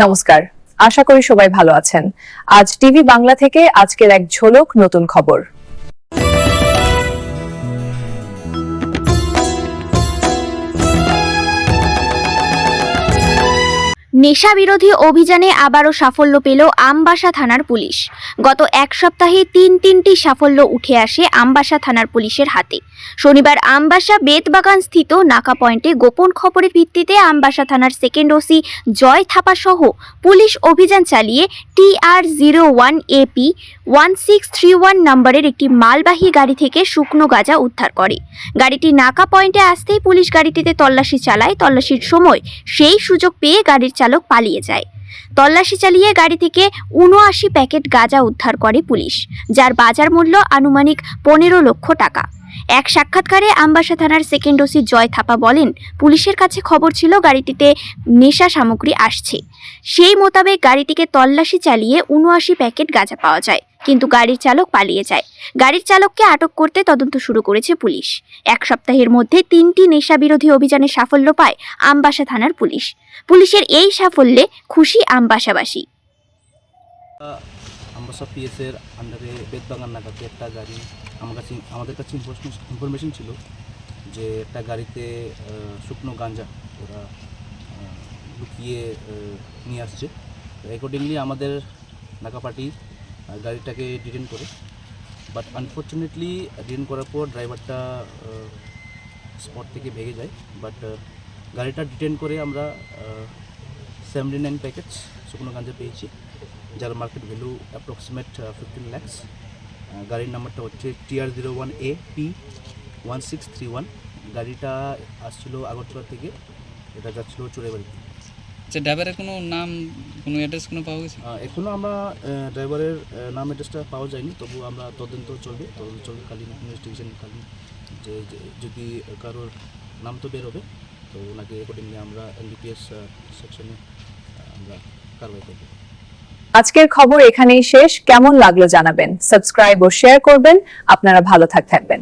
নমস্কার, আশা করি সবাই ভালো আছেন। আজ টিভি বাংলা থেকে আজকের এক ঝলক নতুন খবর। নেশা বিরোধী অভিযানে আবারও সাফল্য পেল আমবাসা থানার পুলিশ। গত এক সপ্তাহে তিনটি সাফল্য উঠে আসে আমবাসা থানার পুলিশের হাতে। শনিবার আমবাসা বেতবাগান স্থিত নাকা পয়েন্টে গোপন খবরের ভিত্তিতে আমবাসা থানার সেকেন্ড ওসি জয় থাপা সহ পুলিশ অভিযান চালিয়ে TR01AP 1631 নম্বরের একটি মালবাহী গাড়ি থেকে শুকনো গাঁজা উদ্ধার করে। গাড়িটি নাকা পয়েন্টে আসতেই পুলিশ গাড়িটিতে তল্লাশি চালায়। তল্লাশির সময় সেই সুযোগ পেয়ে গাড়ির চালক পালিয়ে যায়। তল্লাশি চালিয়ে গাড়ি থেকে ৭৯ প্যাকেট গাঁজা উদ্ধার করে পুলিশ, যার বাজার মূল্য আনুমানিক ১৫ লক্ষ টাকা। এক সাক্ষাৎকারে আমবাসা থানার সেকেন্ড ওসি জয় থাপা বলেন, পুলিশের কাছে খবর ছিল গাড়িটিতে নেশা সামগ্রী আসছে। সেই মোতাবেক গাড়িটিকে তল্লাশি চালিয়ে ৭৯ প্যাকেট গাঁজা পাওয়া যায়, কিন্তু গাড়ির চালক পালিয়ে যায়। গাড়ির চালককে আটক করতে তদন্ত শুরু করেছে পুলিশ। এক সপ্তাহের মধ্যে ৩টি নেশা বিরোধী অভিযানে সাফল্য পায় আমবাসা থানার পুলিশ। পুলিশের এই সাফল্যে খুশি আমবাসাবাসী। আমবাসা পিএসের আন্ডারে বেতবাগান নাকাতে একটা গাড়ি আমাদের কাছে ইনফরমেশন ছিল যে একটা গাড়িতে শুকনো গাঁজা ওরা লুকিয়ে নিয়ে আসছে। অ্যাকর্ডিংলি আমাদের নাকা পার্টি গাড়িটাকে ডিটেন করে, বাট আনফর্চুনেটলি ডিটেন করার পর ড্রাইভারটা স্পট থেকে ভেগে যায়। বাট গাড়িটা ডিটেন করে আমরা 79 প্যাকেটস শুকনো গাঁজা পেয়েছি, যার মার্কেট ভ্যালু অ্যাপ্রক্সিমেট 15 lakhs। গাড়ির নাম্বারটা হচ্ছে TR01AP 1631। গাড়িটা আসছিল আগরতলা থেকে, এটা যাচ্ছিল চুড়াইবাড়িতে। আচ্ছা, ড্রাইভারের কোনো নাম, কোনো অ্যাড্রেস কোনো পাওয়া গেছে? এখনও আমরা ড্রাইভারের নাম অ্যাড্রেসটা পাওয়া যায়নি, তবু আমরা তদন্ত চলবেকালীন ইনভেস্টিগেশনকালীন যে যদি কারোর নাম তো বেরোবে, তো ওনাকে অ্যাকর্ডিংলি আমরা NDPS সেকশনে আমরা কারবাই করব। আজকের খবর এখানেই শেষ। কেমন লাগলো জানাবেন, সাবস্ক্রাইব ও শেয়ার করবেন। আপনারা ভালো থাকবেন।